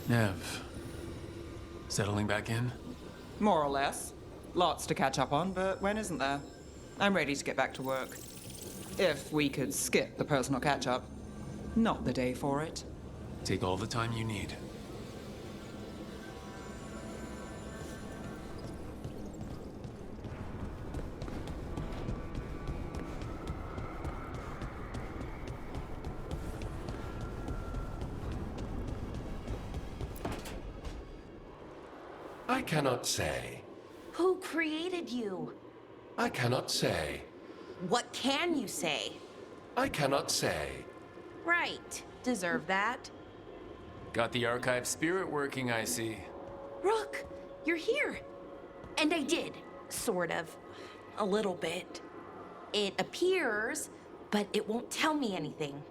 Nev, settling back in? More or less. Lots to catch up on, but when isn't there? I'm ready to get back to work. If we could skip the personal catch-up. Not the day for it. Take all the time you need. I cannot say. Who created you? I cannot say. What can you say? I cannot say. Right. Deserve that. Got the archive spirit working, I see. Rook, you're here. And I did. Sort of. A little bit. It appears, but it won't tell me anything.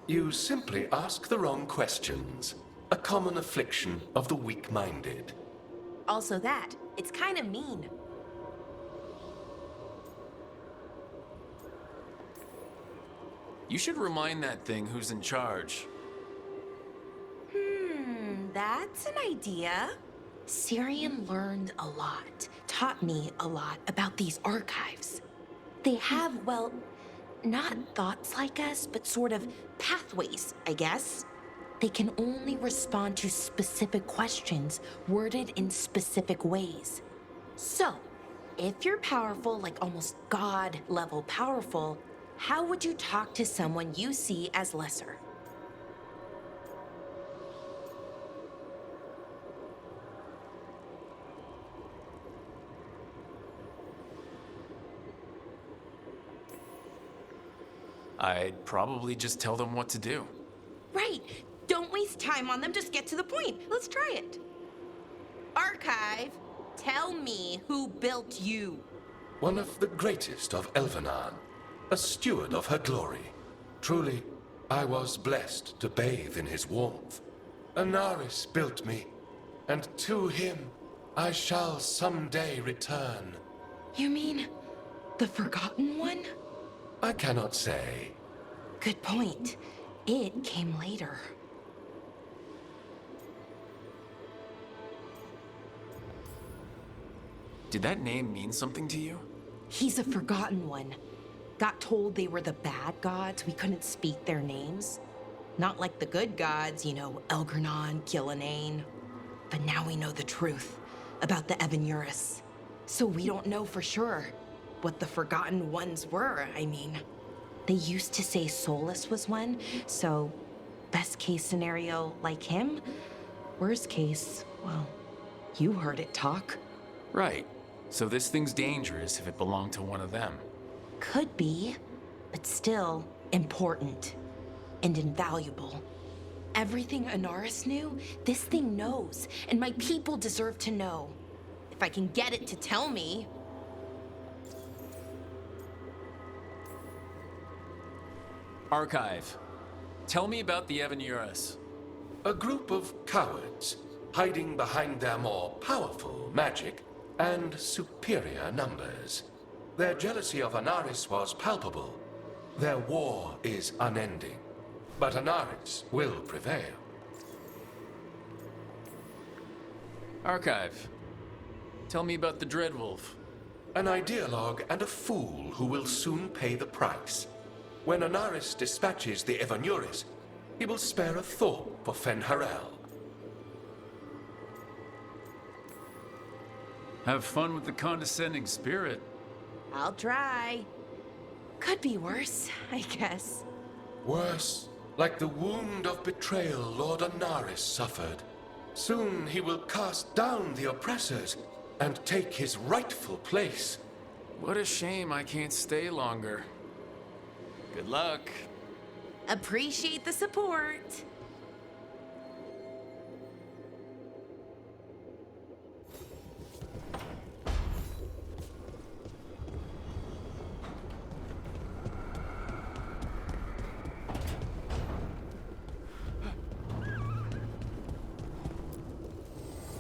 You simply ask the wrong questions. A common affliction of the weak-minded. Also that, it's kind of mean. You should remind that thing who's in charge. That's an idea. Syrian learned a lot, taught me a lot about these archives. They have, well, not thoughts like us, but sort of pathways, I guess. They can only respond to specific questions worded in specific ways. So, if you're powerful, like almost God-level powerful, how would you talk to someone you see as lesser? I'd probably just tell them what to do. Right. Don't waste time on them, just get to the point. Let's try it. Archive, tell me who built you. One of the greatest of Elvenan. A steward of her glory. Truly, I was blessed to bathe in his warmth. Evanuris built me, and to him I shall someday return. You mean the Forgotten One? I cannot say. Good point. It came later. Did that name mean something to you? He's a Forgotten One. Got told they were the bad gods, we couldn't speak their names. Not like the good gods, you know, Elgernon, Gillenane. But now we know the truth about the Evanuris. So we don't know for sure what the Forgotten Ones were, I mean. They used to say Solus was one, so best case scenario like him. Worst case, well, you heard it talk. Right. So this thing's dangerous if it belonged to one of them. Could be, but still important and invaluable. Everything Evanuris knew, this thing knows, and my people deserve to know. If I can get it to tell me. Archive. Tell me about the Evanuris. A group of cowards, hiding behind their more powerful magic and superior numbers. Their jealousy of Evanuris was palpable. Their war is unending. But Evanuris will prevail. Archive. Tell me about the Dreadwolf. An ideologue and a fool who will soon pay the price. When Evanuris dispatches the Evanuris, he will spare a thought for Fen'Harel. Have fun with the condescending spirit. I'll try. Could be worse, I guess. Worse, like the wound of betrayal Lord Evanuris suffered. Soon he will cast down the oppressors and take his rightful place. What a shame I can't stay longer. Good luck. Appreciate the support.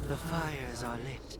The fires are lit.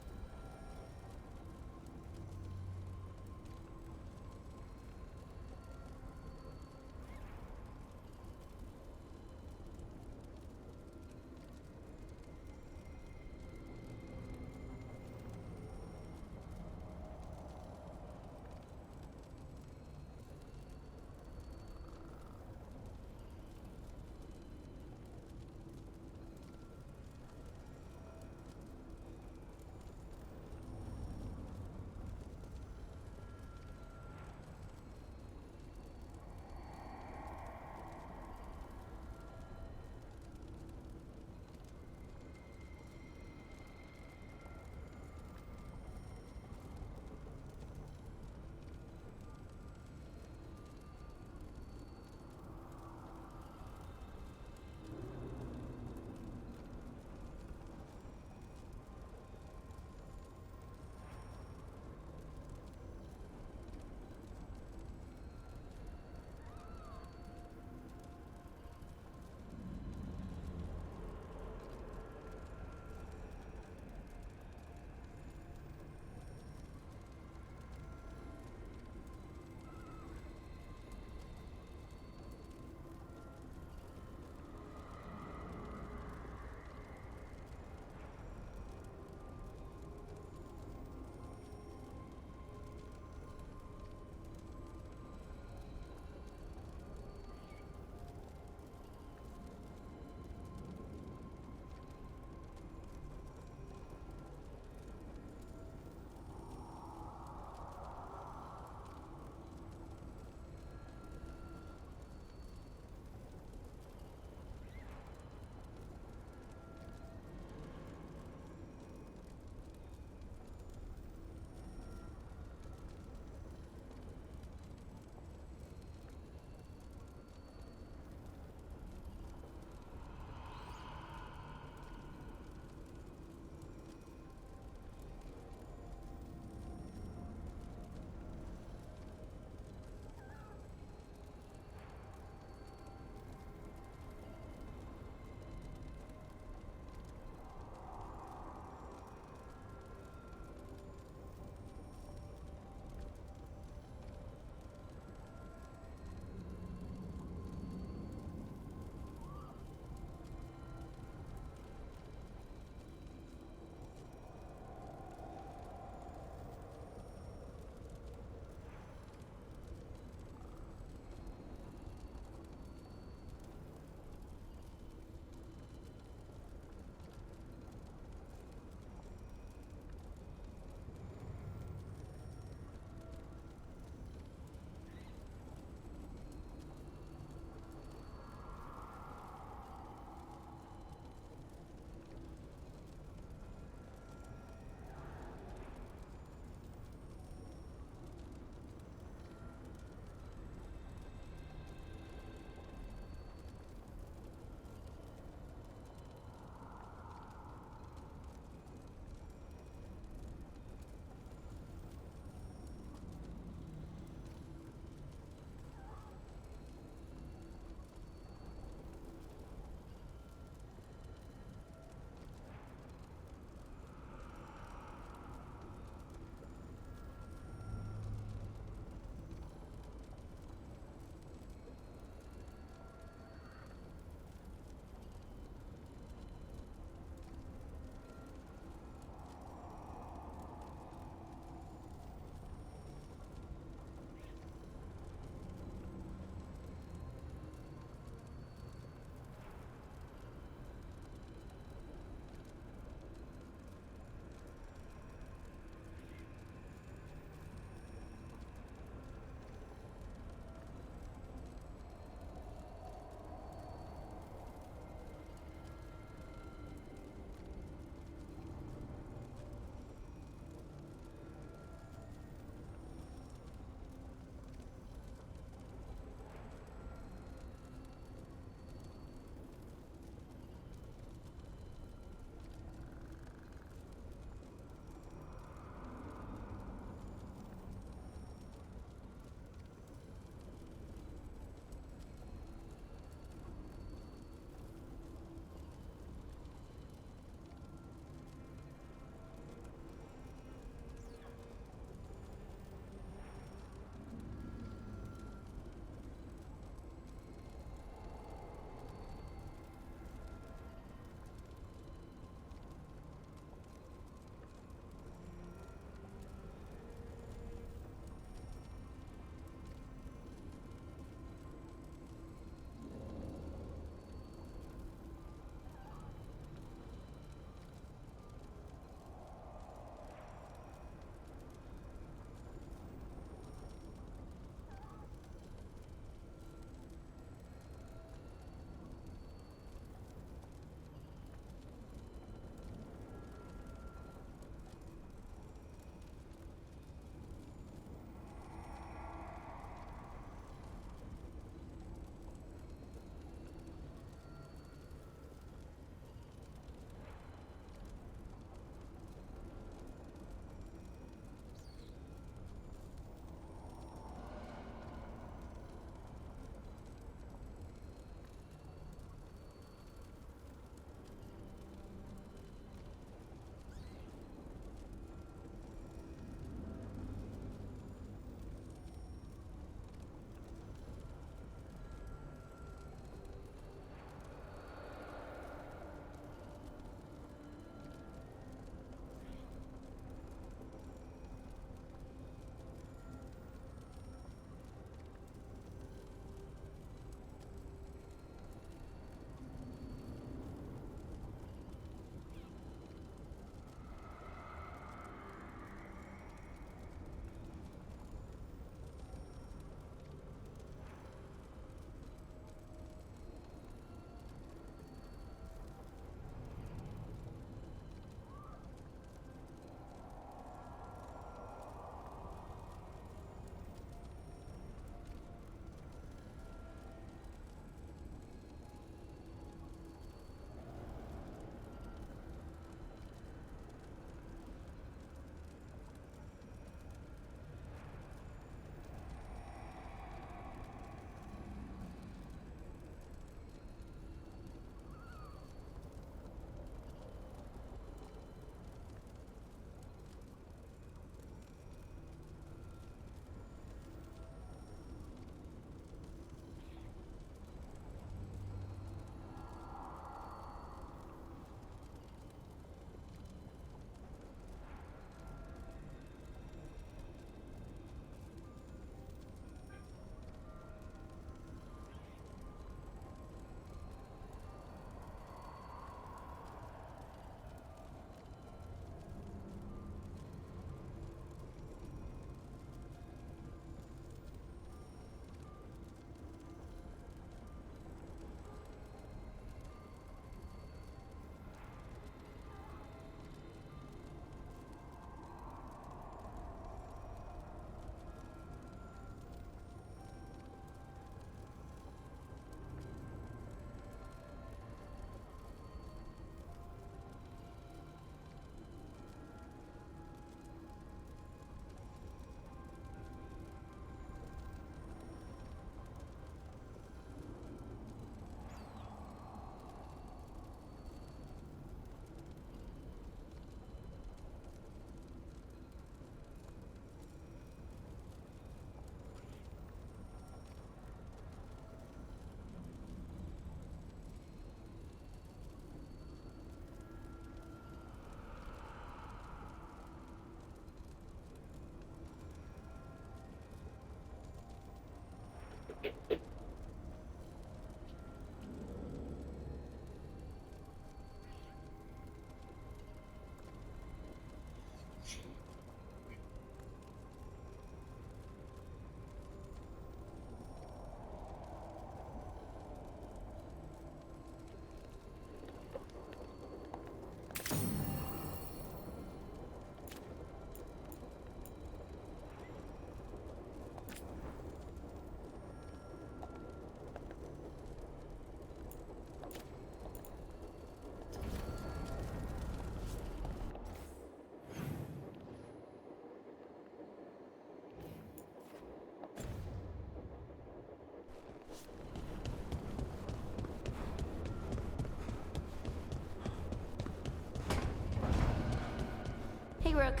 Hey, Rook.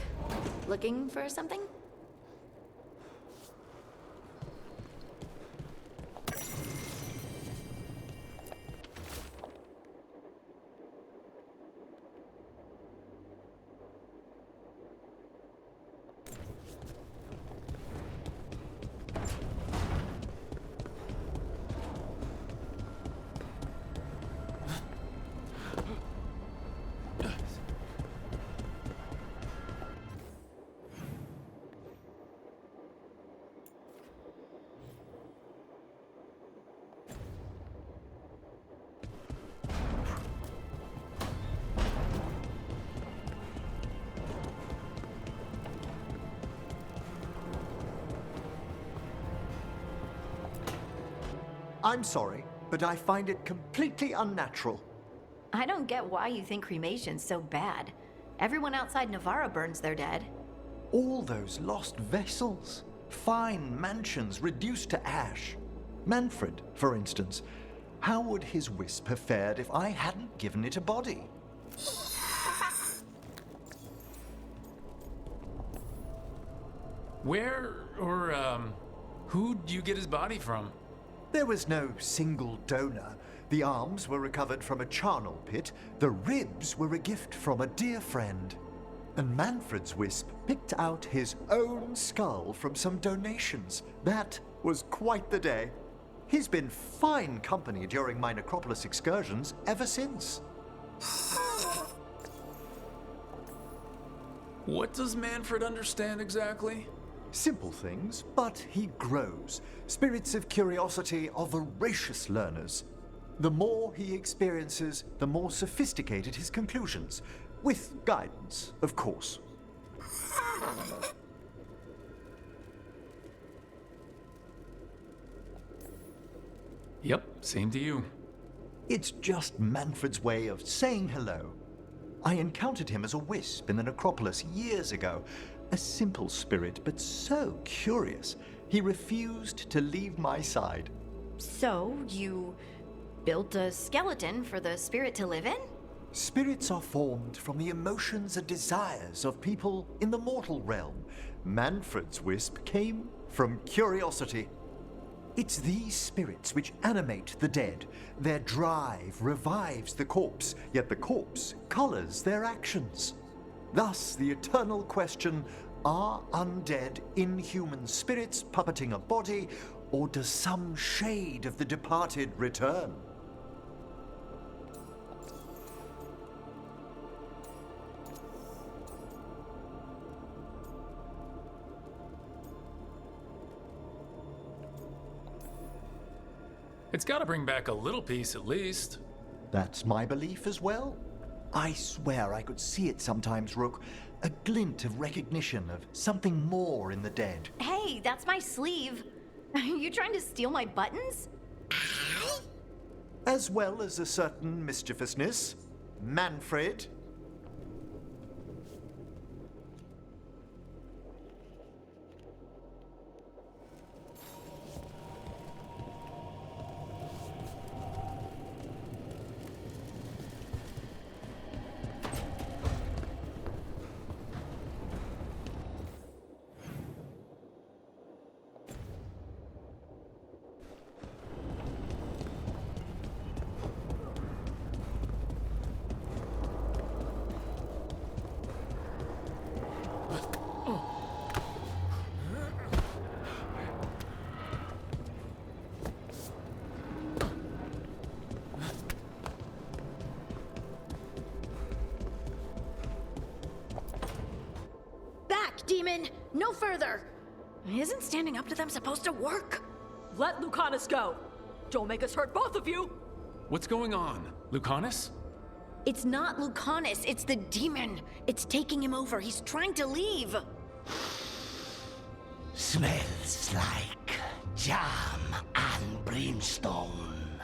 Looking for something? I'm sorry, but I find it completely unnatural. I don't get why you think cremation's so bad. Everyone outside Navarra burns their dead. All those lost vessels, fine mansions reduced to ash. Manfred, for instance. How would his wisp have fared if I hadn't given it a body? Where or, who'd you get his body from? There was no single donor. The arms were recovered from a charnel pit. The ribs were a gift from a dear friend. And Manfred's wisp picked out his own skull from some donations. That was quite the day. He's been fine company during my necropolis excursions ever since. What does Manfred understand exactly? Simple things, but he grows. Spirits of curiosity are voracious learners. The more he experiences, the more sophisticated his conclusions. With guidance, of course. Yep, same to you. It's just Manfred's way of saying hello. I encountered him as a wisp in the necropolis years ago. A simple spirit, but so curious. He refused to leave my side. So, you built a skeleton for the spirit to live in? Spirits are formed from the emotions and desires of people in the mortal realm. Manfred's wisp came from curiosity. It's these spirits which animate the dead. Their drive revives the corpse, yet the corpse colors their actions. Thus, the eternal question, are undead, inhuman spirits puppeting a body, or does some shade of the departed return? It's gotta bring back a little peace at least. That's my belief as well. I swear I could see it sometimes, Rook. A glint of recognition of something more in the dead. Hey, that's my sleeve. Are you trying to steal my buttons? As well as a certain mischievousness. Manfred. demon! No further! Isn't standing up to them supposed to work? Let Lucanus go! Don't make us hurt both of you! What's going on? Lucanus? It's not Lucanus, it's the demon. It's taking him over. He's trying to leave. Smells like jam and brimstone.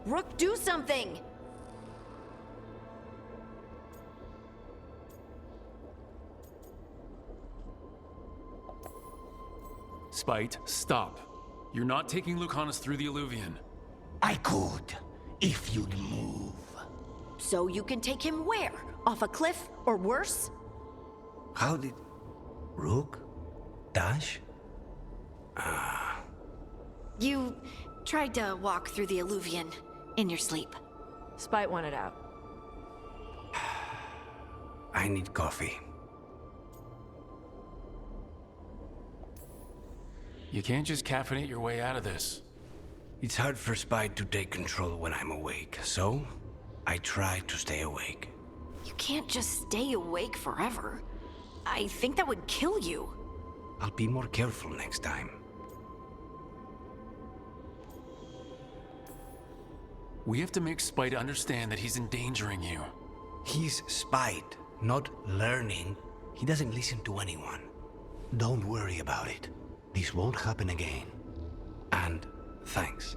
Rook, do something! Spite, stop. You're not taking Lucanus through the Illuvian. I could, if you'd move. So you can take him where? Off a cliff, or worse? How did... Rook? Dash? You tried to walk through the Illuvian in your sleep. Spite wanted out. I need coffee. You can't just caffeinate your way out of this. It's hard for Spite to take control when I'm awake, so I try to stay awake. You can't just stay awake forever. I think that would kill you. I'll be more careful next time. We have to make Spite understand that he's endangering you. He's Spite, not learning. He doesn't listen to anyone. Don't worry about it. This won't happen again. And thanks.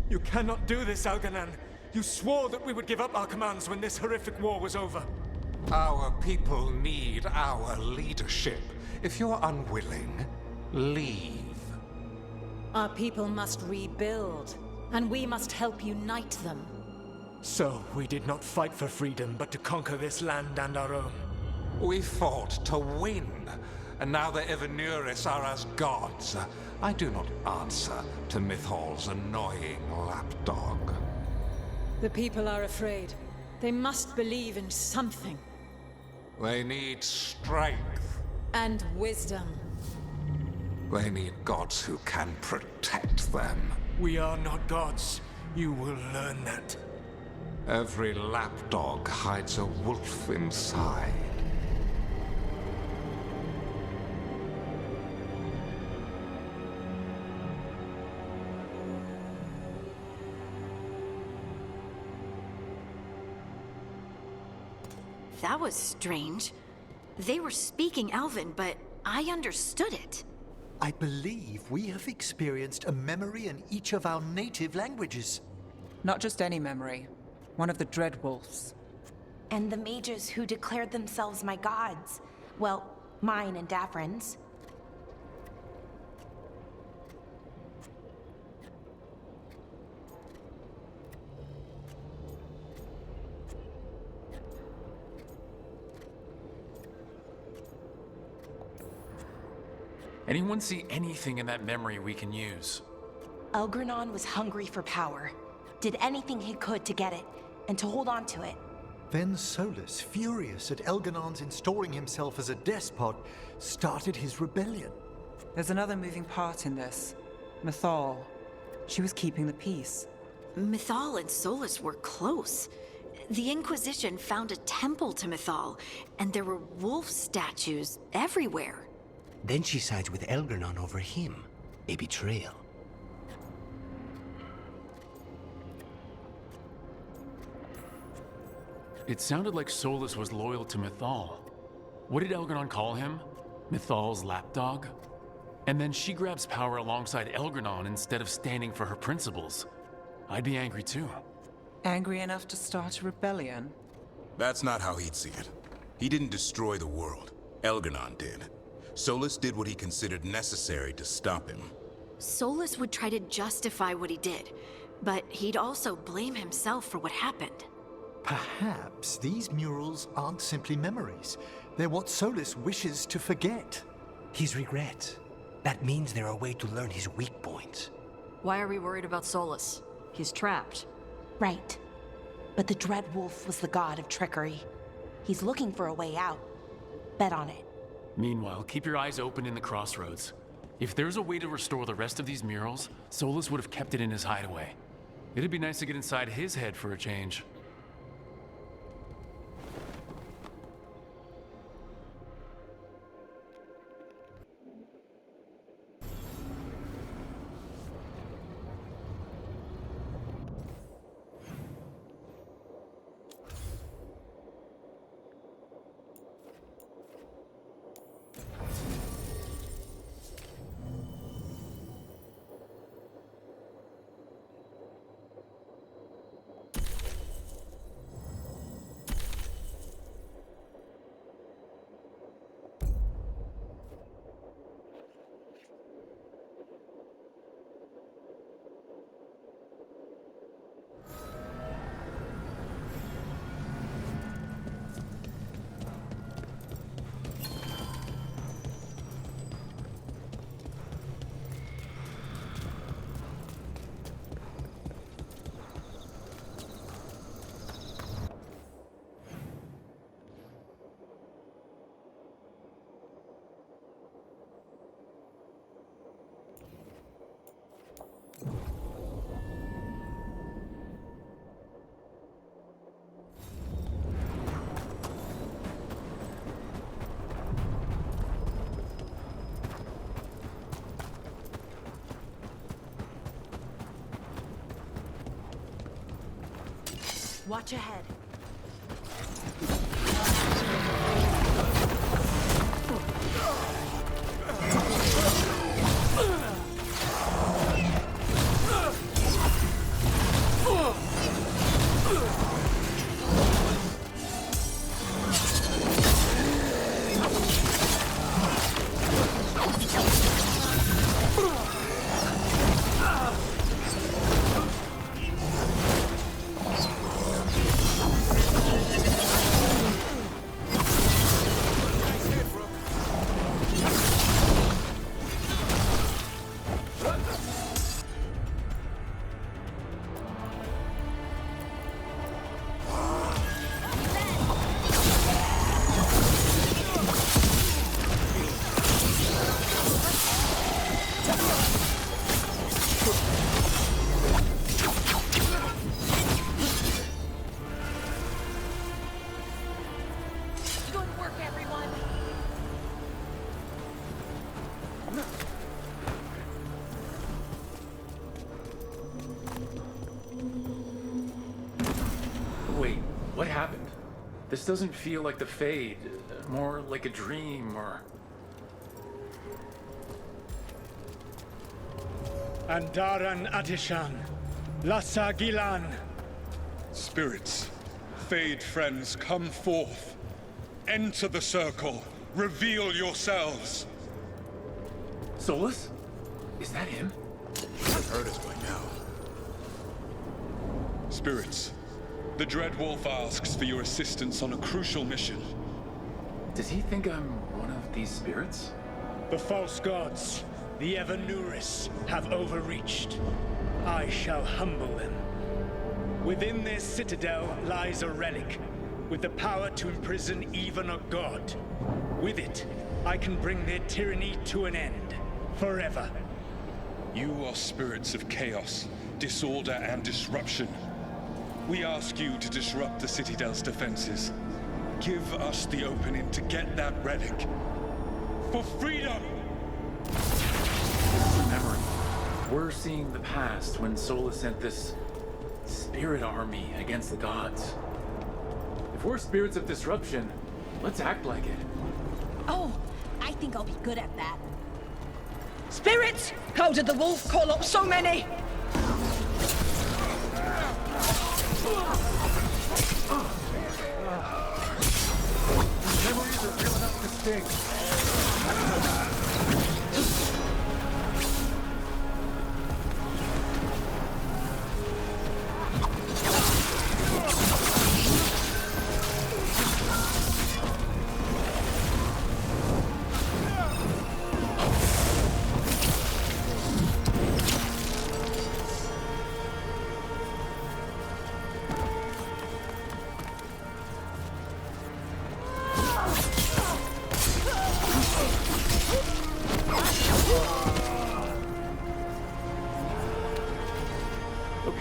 You cannot do this, Algernon. You swore that we would give up our commands when this horrific war was over. Our people need our leadership. If you're unwilling, leave. Our people must rebuild, and we must help unite them. So, we did not fight for freedom, but to conquer this land and our own. We fought to win, and now the Evanuris are as gods. I do not answer to Mythal's annoying lapdog. The people are afraid. They must believe in something. They need strength. And wisdom. They need gods who can protect them. We are not gods. You will learn that. Every lapdog hides a wolf inside. That was strange. They were speaking Elven, but I understood it. I believe we have experienced a memory in each of our native languages. Not just any memory. One of the Dread Wolves. And the mages who declared themselves my gods. Well, mine and Daffrin's. Anyone see anything in that memory we can use? Elgranon was hungry for power. Did anything he could to get it, and to hold on to it. Then Solus, furious at Elganon's installing himself as a despot, started his rebellion. There's another moving part in this. Mythal. She was keeping the peace. Mythal and Solus were close. The Inquisition found a temple to Mythal, and there were wolf statues everywhere. Then she sides with Elgernon over him. A betrayal. It sounded like Solus was loyal to Mythal. What did Elgernon call him? Mythal's lapdog? And then she grabs power alongside Elgernon instead of standing for her principles. I'd be angry too. Angry enough to start a rebellion? That's not how he'd see it. He didn't destroy the world. Elgernon did. Solus did what he considered necessary to stop him. Solus would try to justify what he did, but he'd also blame himself for what happened. Perhaps these murals aren't simply memories. They're what Solus wishes to forget. His regrets. That means they're a way to learn his weak points. Why are we worried about Solus? He's trapped. Right. But the Dread Wolf was the god of trickery. He's looking for a way out. Bet on it. Meanwhile, keep your eyes open in the crossroads. If there's a way to restore the rest of these murals, Solus would have kept it in his hideaway. It'd be nice to get inside his head for a change. Watch ahead. Wait, what happened? This doesn't feel like the Fade, more like a dream or... Andaran Adishan, Lassa Gilan. Spirits, Fade friends, come forth. Enter the circle. Reveal yourselves. Solus? Is that him? You've heard us by now. Spirits, the Dread Wolf asks for your assistance on a crucial mission. Does he think I'm one of these spirits? The false gods, the Evanuris, have overreached. I shall humble them. Within their citadel lies a relic, with the power to imprison even a god. With it, I can bring their tyranny to an end, forever. You are spirits of chaos, disorder, and disruption. We ask you to disrupt the Citadel's defenses. Give us the opening to get that relic. For freedom! Remembering, we're seeing the past when Solus sent this spirit army against the gods. If we're spirits of disruption, let's act like it. Oh, I think I'll be good at that. Spirits! How did the wolf call up so many? Memories are real enough to sting.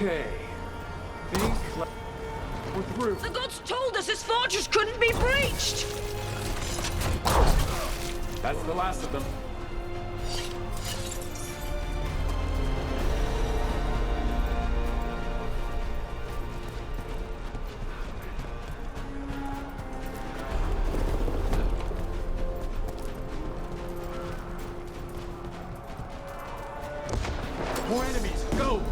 Okay. Think like we're through. The gods told us this fortress couldn't be breached! That's the last of them. More enemies, go!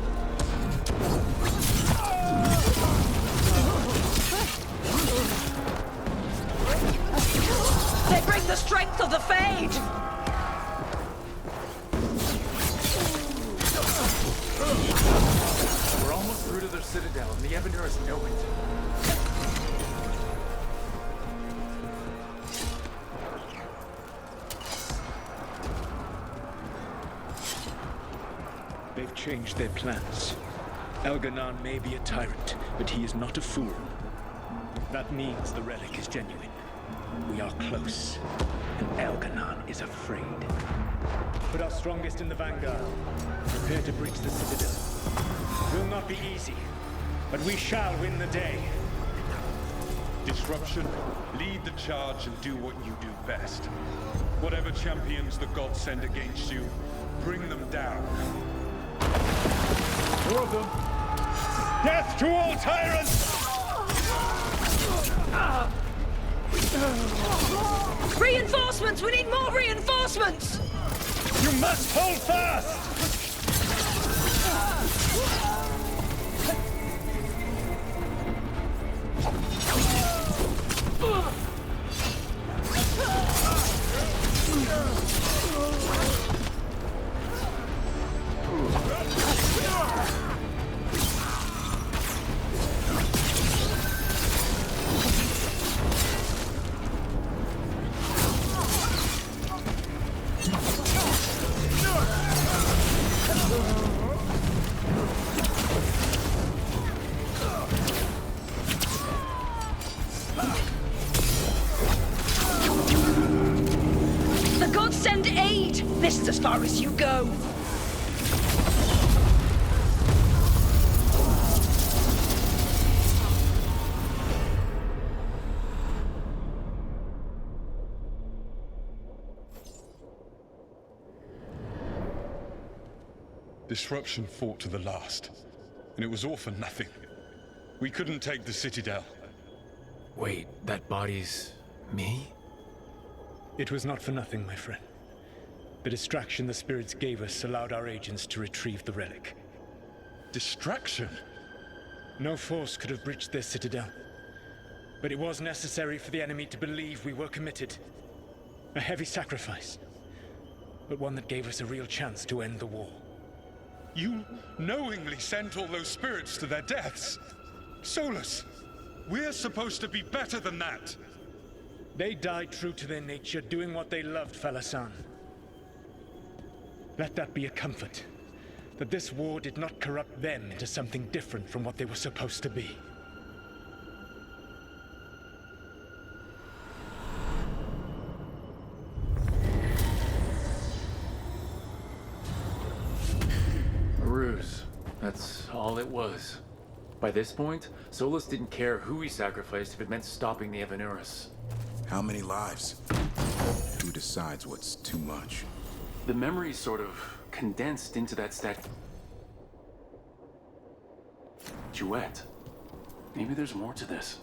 They bring the strength of the Fade! We're almost through to their citadel, and the Evanuris know it. They've changed their plans. Elganon may be a tyrant, but he is not a fool. That means the relic is genuine. We are close, and Elganon is afraid. Put our strongest in the vanguard. Prepare to breach the citadel. It will not be easy, but we shall win the day. Disruption, lead the charge and do what you do best. Whatever champions the gods send against you, bring them down. Four of them! Death to all tyrants! Reinforcements! We need more reinforcements! You must hold fast! The gods send aid! This is as far as you go! Disruption fought to the last, and it was all for nothing. We couldn't take the Citadel. Wait, that body's me? It was not for nothing, my friend. The distraction the spirits gave us allowed our agents to retrieve the relic. Distraction? No force could have breached this citadel. But it was necessary for the enemy to believe we were committed. A heavy sacrifice, but one that gave us a real chance to end the war. You knowingly sent all those spirits to their deaths. Solus, we're supposed to be better than that. They died true to their nature, doing what they loved, Falasan. Let that be a comfort, that this war did not corrupt them into something different from what they were supposed to be. A ruse. That's all it was. By this point, Solus didn't care who he sacrificed if it meant stopping the Evanuris. How many lives? Who decides what's too much? The memories sort of condensed into that statuette. Maybe there's more to this.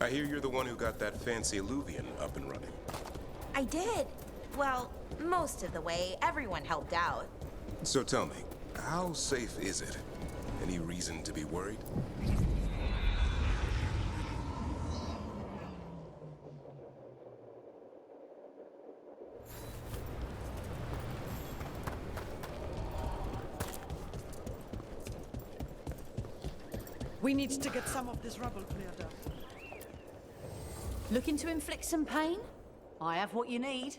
I hear you're the one who got that fancy Illuvian up and running. I did. Well, most of the way. Everyone helped out. So tell me, how safe is it? Any reason to be worried? We need to get some of this rubble cleared up. Looking to inflict some pain? I have what you need.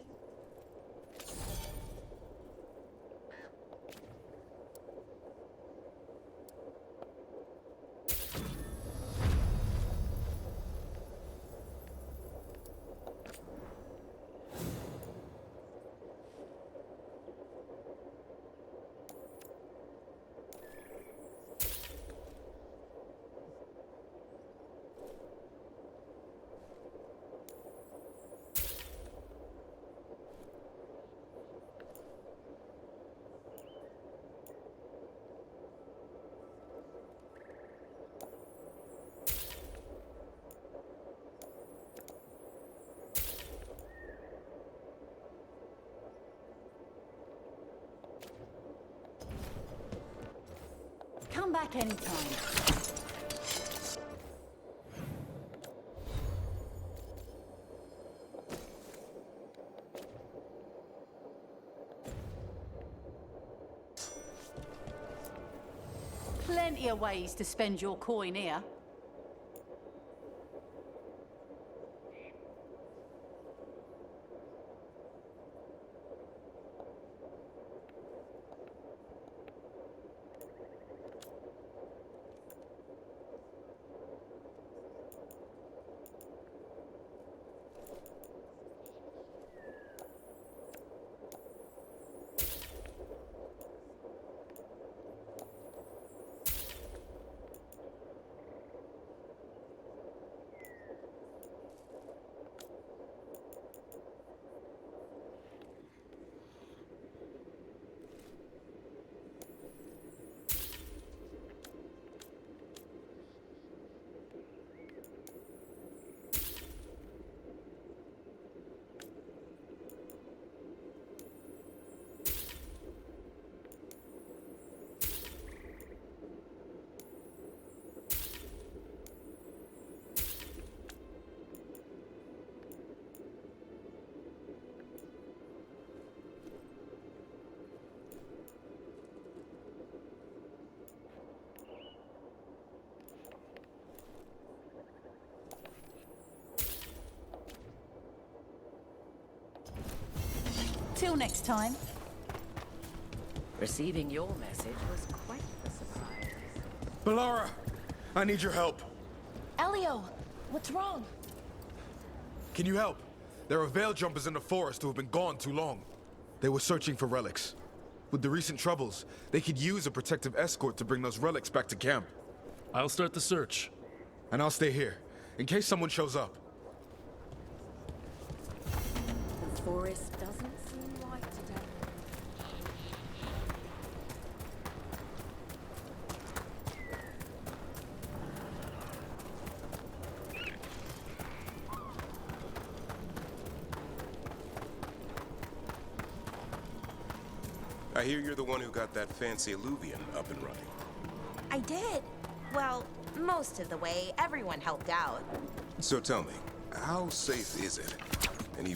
Come back anytime. Plenty of ways to spend your coin here. Till next time. Receiving your message was quite a surprise. Balara, I need your help. Elio, what's wrong? Can you help? There are veil jumpers in the forest who have been gone too long. They were searching for relics. With the recent troubles, they could use a protective escort to bring those relics back to camp. I'll start the search. And I'll stay here, in case someone shows up. The forest doesn't seem right today. I hear you're the one who got that fancy Illuvian up and running. I did. Well, most of the way. Everyone helped out. So tell me, how safe is it? Any...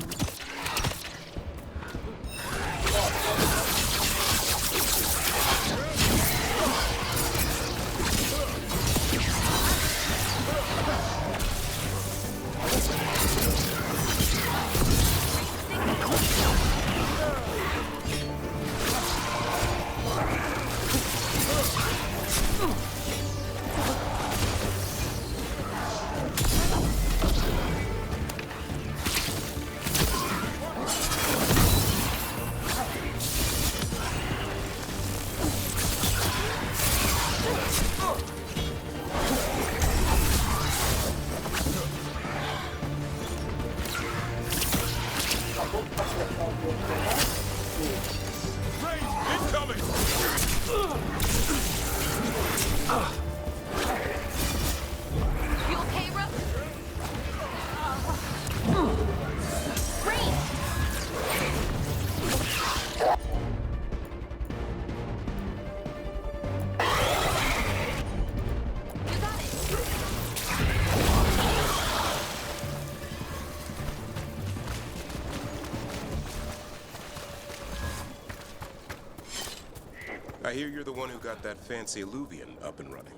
I hear you're the one who got that fancy Illuvian up and running.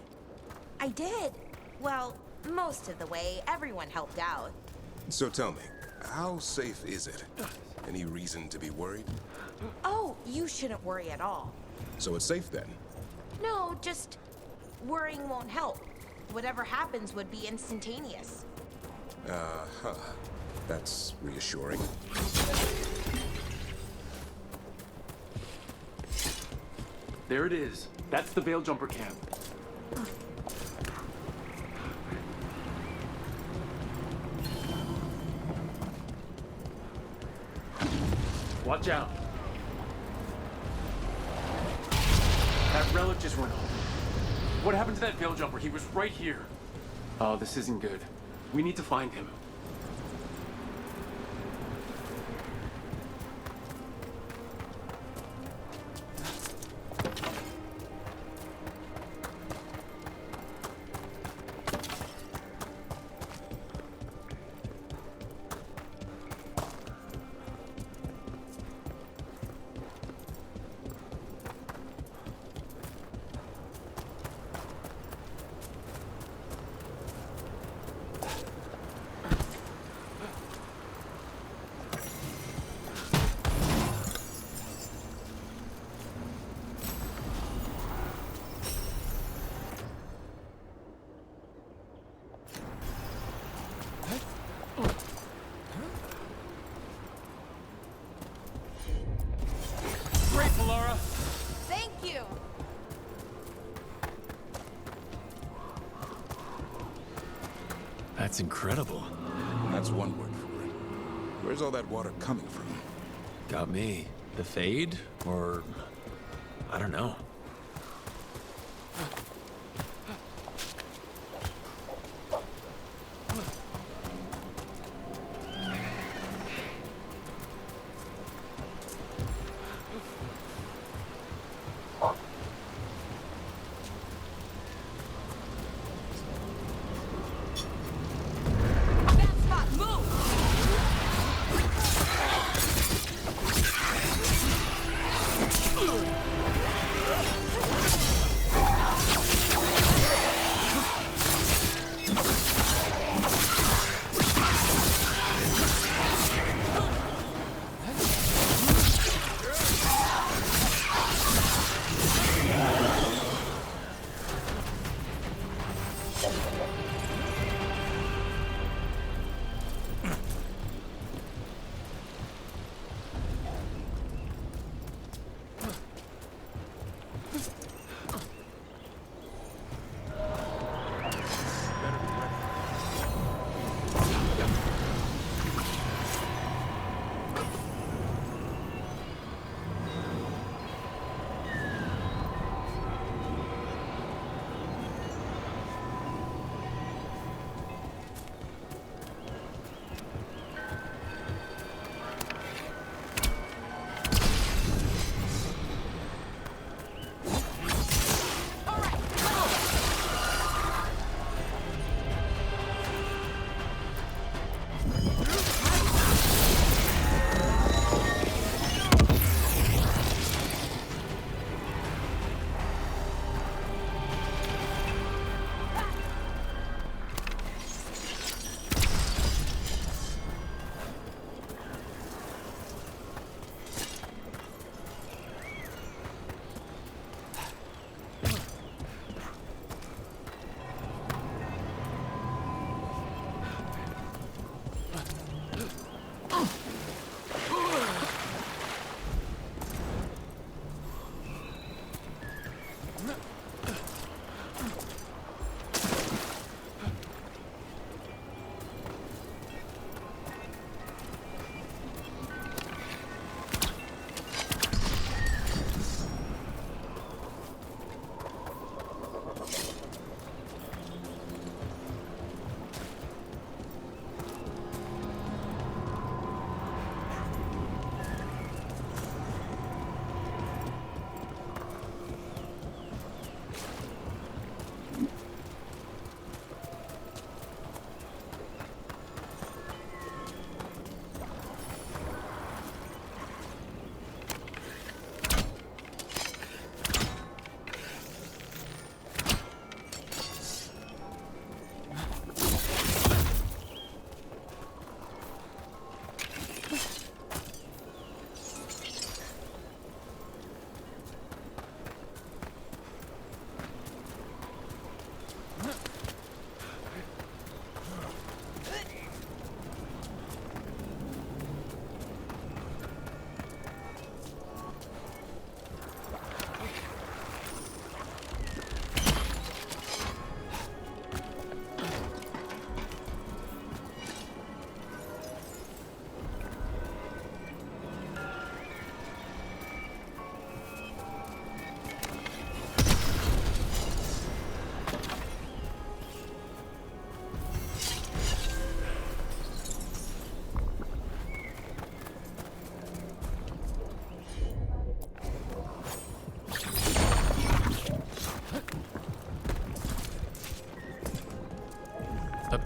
I did. Well, most of the way. Everyone helped out. So tell me, how safe is it? Any reason to be worried? Oh, you shouldn't worry at all. So it's safe then? No, just worrying won't help. Whatever happens would be instantaneous. Uh-huh. That's reassuring. There it is. That's the Veil Jumper camp. Watch out. That relic just went off. What happened to that Veil Jumper? He was right here. Oh, this isn't good. We need to find him. Thank you! That's incredible. That's one word for it. Where's all that water coming from? Got me. The Fade? Or... I don't know.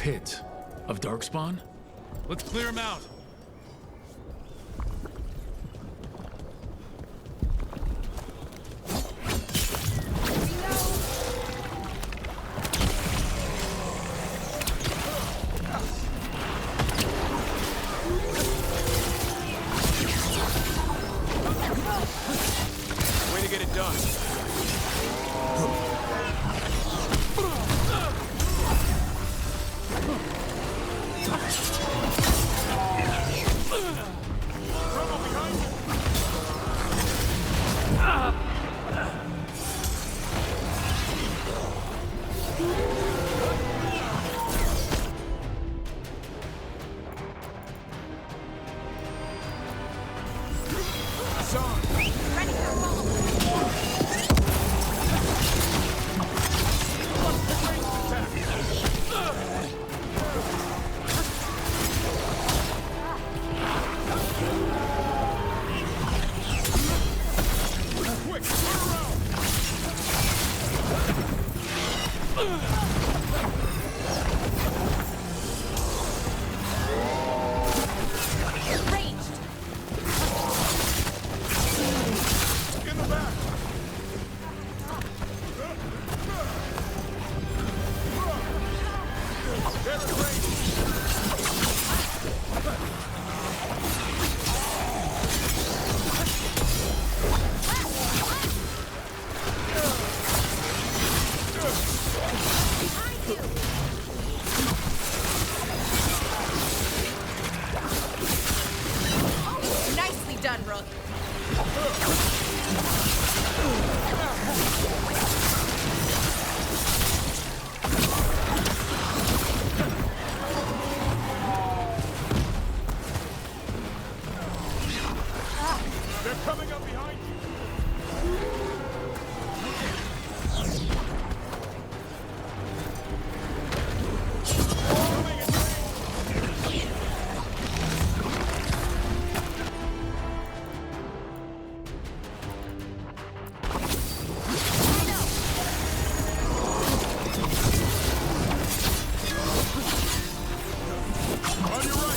pit of Darkspawn? Let's clear him out. Way to get it done. Nicely done, Rook. They're coming up behind you! On your right!